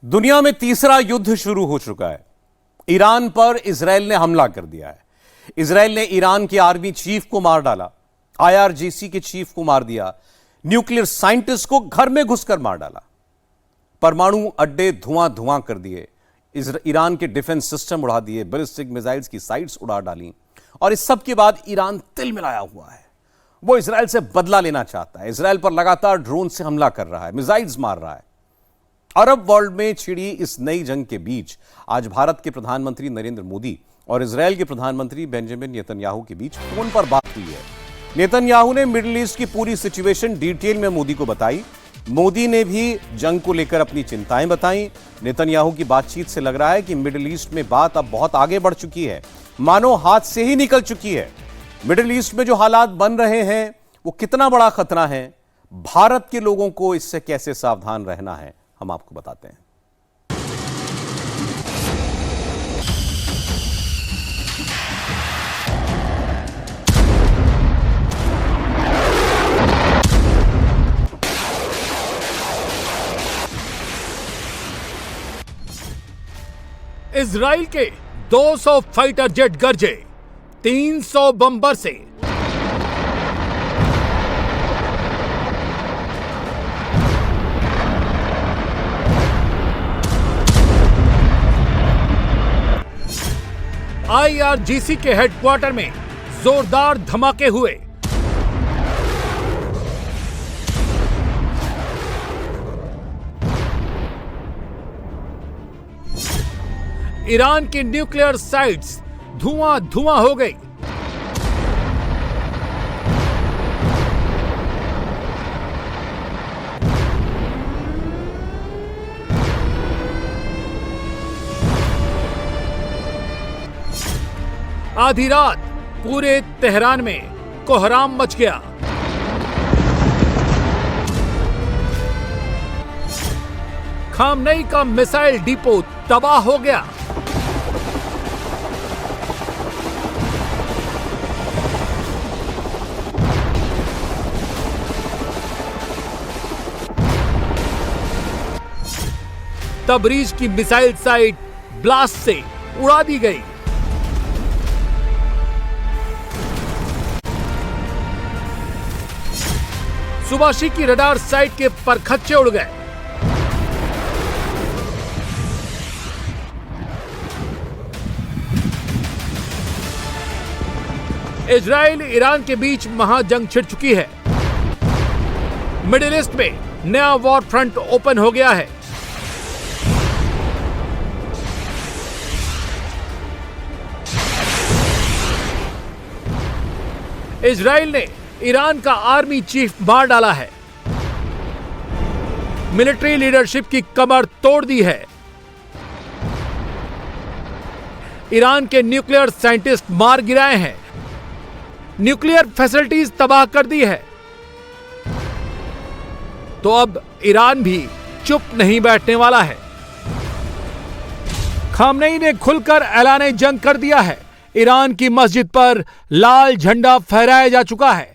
दुनिया में तीसरा युद्ध शुरू हो चुका है। ईरान पर इजराइल ने हमला कर दिया है। इजराइल ने ईरान के आर्मी चीफ को मार डाला, आईआरजीसी के चीफ को मार दिया, न्यूक्लियर साइंटिस्ट को घर में घुसकर मार डाला, परमाणु अड्डे धुआं धुआं कर दिए, ईरान के डिफेंस सिस्टम उड़ा दिए, बैलिस्टिक मिसाइल्स की साइट्स उड़ा डाली। और इस सब के बाद ईरान तिल मिलाया हुआ है। वो इजराइल से बदला लेना चाहता है। इजराइल पर लगातार ड्रोन से हमला कर रहा है, मिसाइल्स मार रहा है। अरब वर्ल्ड में छिड़ी इस नई जंग के बीच आज भारत के प्रधानमंत्री नरेंद्र मोदी और इजराइल के प्रधानमंत्री बेंजामिन नेतन्याहू के बीच फोन पर बात हुई है। नेतन्याहू ने मिडिल ईस्ट की पूरी सिचुएशन डिटेल में मोदी को बताई। मोदी ने भी जंग को लेकर अपनी चिंताएं बताई। नेतन्याहू की बातचीत से लग रहा है कि मिडिल ईस्ट में बात अब बहुत आगे बढ़ चुकी है, मानो हाथ से ही निकल चुकी है। मिडिल ईस्ट में जो हालात बन रहे हैं वो कितना बड़ा खतरा है, भारत के लोगों को इससे कैसे सावधान रहना है, हम आपको बताते हैं। इजराइल के 200 फाइटर जेट गरजे, 300 बम बरसे। आईआरजीसी के हेडक्वार्टर में जोरदार धमाके हुए। ईरान की न्यूक्लियर साइट्स धुआं धुआं हो गई। आधी रात पूरे तेहरान में कोहराम मच गया। खामनेई का मिसाइल डिपो तबाह हो गया। तबरीज की मिसाइल साइट ब्लास्ट से उड़ा दी गई। सुबाशी की रडार साइट के परखच्चे उड़ गए। इजराइल ईरान के बीच महाजंग छिड़ चुकी है। मिडिल ईस्ट में नया वॉर फ्रंट ओपन हो गया है। इजराइल ने ईरान का आर्मी चीफ मार डाला है। मिलिट्री लीडरशिप की कमर तोड़ दी है। ईरान के न्यूक्लियर साइंटिस्ट मार गिराए हैं। न्यूक्लियर फैसिलिटीज तबाह कर दी है। तो अब ईरान भी चुप नहीं बैठने वाला है। खामनेई ने खुलकर ऐलान जंग कर दिया है। ईरान की मस्जिद पर लाल झंडा फहराया जा चुका है।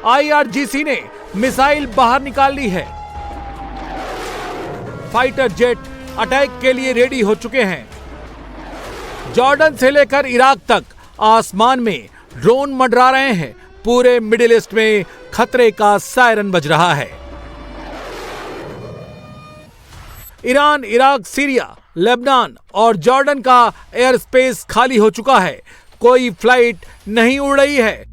आईआरजीसी ने मिसाइल बाहर निकाल ली है। फाइटर जेट अटैक के लिए रेडी हो चुके हैं। जॉर्डन से लेकर इराक तक आसमान में ड्रोन मंडरा रहे हैं। पूरे मिडिल ईस्ट में खतरे का सायरन बज रहा है। ईरान, इराक, सीरिया, लेबनान और जॉर्डन का एयर स्पेस खाली हो चुका है। कोई फ्लाइट नहीं उड़ रही है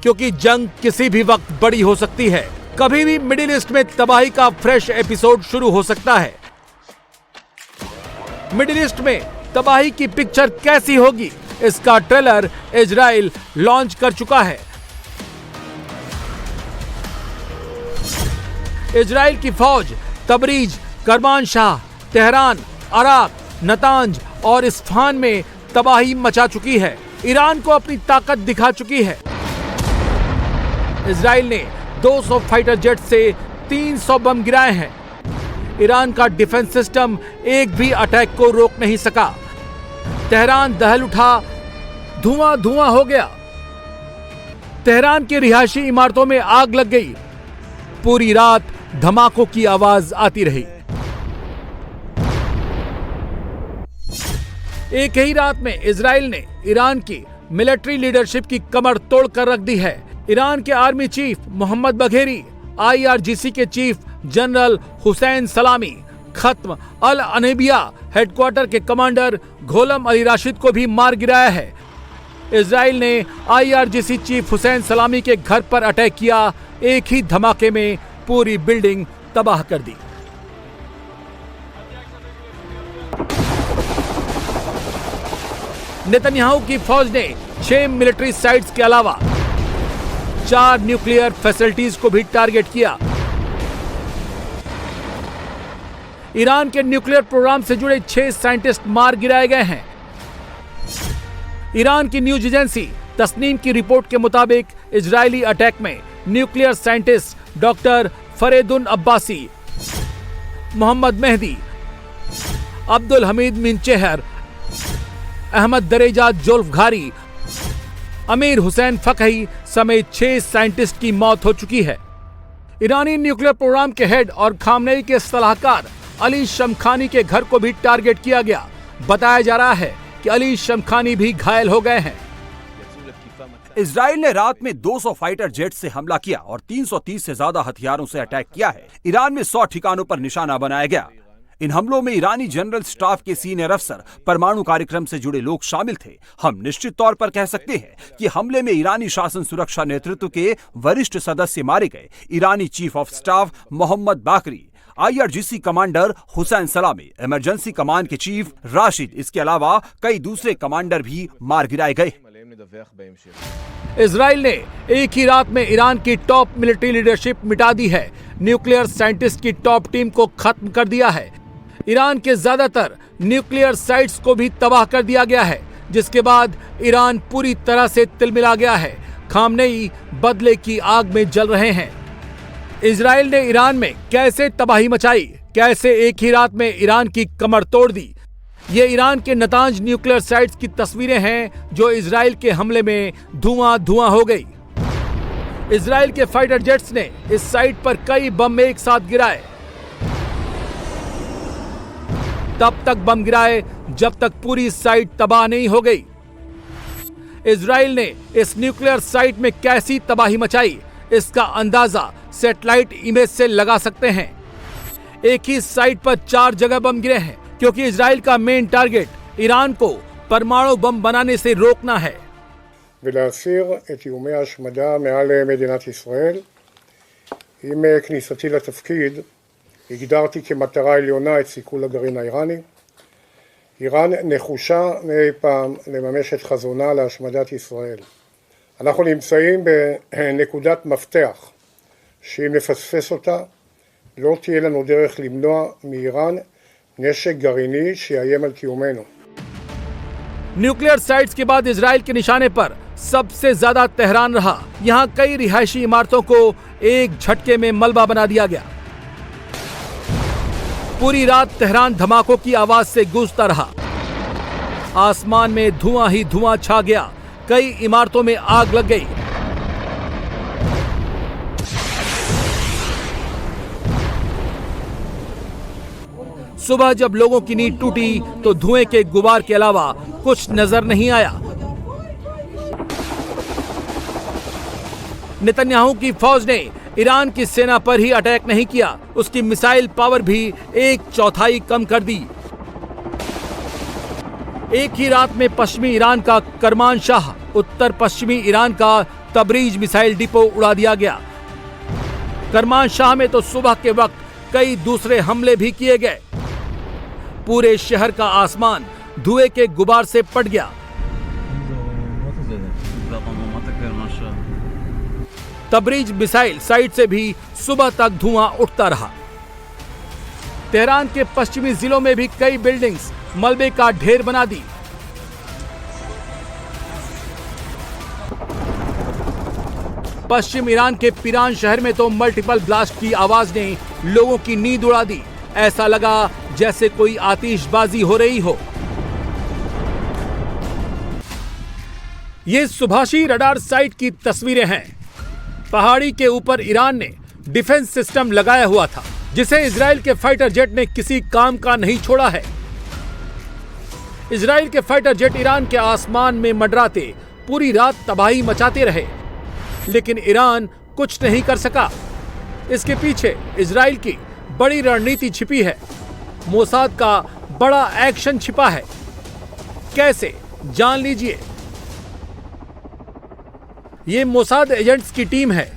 क्योंकि जंग किसी भी वक्त बड़ी हो सकती है। कभी भी मिडिल ईस्ट में तबाही का फ्रेश एपिसोड शुरू हो सकता है। मिडिल ईस्ट में तबाही की पिक्चर कैसी होगी, इसका ट्रेलर इजराइल लॉन्च कर चुका है। इजराइल की फौज तबरीज, करमानशाह, तेहरान, अराक, नतांज और इस्फहान में तबाही मचा चुकी है। ईरान को अपनी ताकत दिखा चुकी है। इजराइल ने 200 फाइटर जेट से 300 बम गिराए हैं। ईरान का डिफेंस सिस्टम एक भी अटैक को रोक नहीं सका। तेहरान दहल उठा, धुआं धुआं हो गया। तेहरान की रिहायशी इमारतों में आग लग गई। पूरी रात धमाकों की आवाज आती रही। एक ही रात में इजराइल ने ईरान की मिलिट्री लीडरशिप की कमर तोड़ कर रख दी है। ईरान के army chief Mohammad Bagheri, IRGC के chief general Hossein Salami, Khatam al Anbiya headquarters के कमांडर घोलम अली राशिद को भी मार गिराया है। इजराइल ने IRGC चीफ हुसैन सलामी के घर पर अटैक किया। एक ही धमाके में पूरी बिल्डिंग तबाह कर दी। नेतन्याहू की फौज ने 6 मिलिट्री साइट्स के अलावा 4 न्यूक्लियर फैसिलिटीज को भी टारगेट किया। ईरान के न्यूक्लियर प्रोग्राम से जुड़े 6 साइंटिस्ट मार गिराए गए हैं। ईरान की न्यूज एजेंसी तस्नीम की रिपोर्ट के मुताबिक इजरायली अटैक में nuclear scientist doctor Fereydoun Abbasi, Mohammad Mehdi, Abdul Hamid Minouchehr, Ahmad दरेजा जोल्फघारी, अमीर हुसैन फकही समेत 6 साइंटिस्ट की मौत हो चुकी है। ईरानी न्यूक्लियर प्रोग्राम के हेड और खामनेई के सलाहकार अली शमखानी के घर को भी टारगेट किया गया। बताया जा रहा है कि अली शमखानी भी घायल हो गए हैं। इजराइल ने रात में 200 फाइटर जेट से हमला किया और 330 से ज्यादा हथियारों से अटैक किया है। ईरान में 100 ठिकानों पर निशाना बनाया गया। इन हमलों में ईरानी जनरल स्टाफ के सीनियर अफसर, परमाणु कार्यक्रम से जुड़े लोग शामिल थे। हम निश्चित तौर पर कह सकते हैं कि हमले में ईरानी शासन सुरक्षा नेतृत्व के वरिष्ठ सदस्य मारे गए। ईरानी चीफ ऑफ स्टाफ मोहम्मद बाकरी, IRGC कमांडर हुसैन सलामी, इमरजेंसी कमांड के चीफ राशिद, इसके अलावा कई दूसरे कमांडर भी मार गिराए गए। इजराइल ने एक ही रात में ईरान की टॉप मिलिट्री लीडरशिप मिटा दी है। न्यूक्लियर साइंटिस्ट की टॉप टीम को खत्म कर दिया है। ईरान के ज्यादातर न्यूक्लियर साइट्स को भी तबाह कर दिया गया है, जिसके बाद ईरान पूरी तरह से तिलमिला गया है। खामनेई बदले की आग में जल रहे हैं। इजराइल ने ईरान में कैसे तबाही मचाई, कैसे एक ही रात में ईरान की कमर तोड़ दी, ये ईरान के नतांज न्यूक्लियर साइट्स की तस्वीरें हैं जो इजराइल के हमले में धुआं धुआं हो गई। इजराइल के फाइटर जेट्स ने इस साइट पर कई बम एक साथ गिराए। तब तक बम गिराए जब तक पूरी साइट तबाह नहीं हो गई। इजराइल ने इस न्यूक्लियर साइट में कैसी तबाही मचाई, इसका अंदाजा सैटेलाइट इमेज से लगा सकते हैं। एक ही साइट पर 4 जगह बम गिरे हैं, क्योंकि इजराइल का मेन टारगेट ईरान को परमाणु बम बनाने से रोकना है। ולהסיר את איומי ההשמדה מעל מדינת ישראל. עם כניסתי לתפקיד הגדרתי כמטרה עליונה את סיכול הגרעין האיראני. איראן נחושה מאי פעם לממש את חזונה להשמדת ישראל. אנחנו נמצאים בנקודת מפתח שאם נפספס אותה לא תהיה לנו דרך למנוע מאיראן נשק גרעיני שיאיים על קיומנו. न्यूक्लियर साइट्स के बाद इजराइल के निशाने पर सबसे ज्यादा तेहरान रहा। यहां कई रिहायशी इमारतों को एक झटके में मलबा बना दिया गया। पूरी रात तेहरान धमाकों की आवाज से गूंजता रहा। आसमान में धुआं ही धुआं छा गया। कई इमारतों में आग लग गई। सुबह जब लोगों की नींद टूटी तो धुएं के गुबार के अलावा कुछ नजर नहीं आया। नेतन्याहू की फौज ने ईरान की सेना पर ही अटैक नहीं किया, उसकी मिसाइल पावर भी 1/4 कम कर दी। एक ही रात में पश्चिमी ईरान का करमानशाह, उत्तर पश्चिमी ईरान का तबरीज मिसाइल डिपो उड़ा दिया गया। करमानशाह में तो सुबह के वक्त कई दूसरे हमले भी किए गए। पूरे शहर का आसमान धुएं के गुबार से पट गया। तबरीज मिसाइल साइट से भी सुबह तक धुआं उठता रहा। तेहरान के पश्चिमी जिलों में भी कई बिल्डिंग्स मलबे का ढेर बना दी। पश्चिम ईरान के पिरान शहर में तो मल्टीपल ब्लास्ट की आवाज ने लोगों की नींद उड़ा दी। ऐसा लगा जैसे कोई आतिशबाजी हो रही हो। ये सुभाषी रडार साइट की तस्वीरें हैं। पहाड़ी के ऊपर ईरान ने डिफेंस सिस्टम लगाया हुआ था, जिसे इजराइल के फाइटर जेट ने किसी काम का नहीं छोड़ा है। इजराइल के फाइटर जेट ईरान के आसमान में मंडराते पूरी रात तबाही मचाते रहे, लेकिन ईरान कुछ नहीं कर सका। इसके पीछे इजराइल की बड़ी रणनीति छिपी है, मोसाद का बड़ा एक्शन छिपा है। कैसे, जान लीजिए। ये मोसाद एजेंट्स की टीम है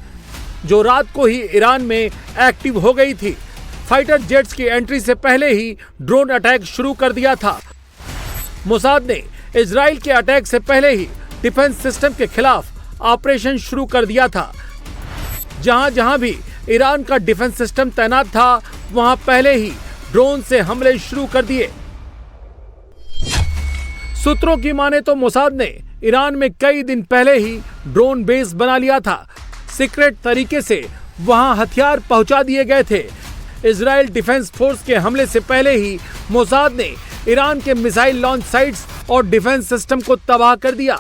जो रात को ही ईरान में एक्टिव हो गई थी। फाइटर जेट्स की एंट्री से पहले ही ड्रोन अटैक शुरू कर दिया था। मोसाद ने इजराइल के अटैक से पहले ही डिफेंस सिस्टम के खिलाफ ऑपरेशन शुरू कर दिया था। जहां जहां भी ईरान का डिफेंस सिस्टम तैनात था, वहां पहले ही ड्रोन से हमले शुरू कर दिए। सूत्रों की माने तो मोसाद ने ईरान में कई दिन पहले ही ड्रोन बेस बना लिया था। सीक्रेट तरीके से वहां हथियार पहुंचा दिए गए थे। इजराइल डिफेंस फोर्स के हमले से पहले ही मोसाद ने ईरान के मिसाइल लॉन्च साइट्स और डिफेंस सिस्टम को तबाह कर दिया।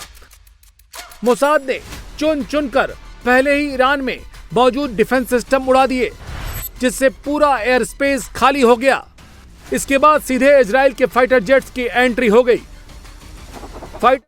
मोसाद ने चुन चुनकर पहले ही ईरान में मौजूद डिफेंस सिस्टम उड़ा दिए, जिससे पूरा एयर स्पेस खाली हो गया। इसके बाद सीधे इजराइल के फाइटर जेट्स की एंट्री हो गई। फाइट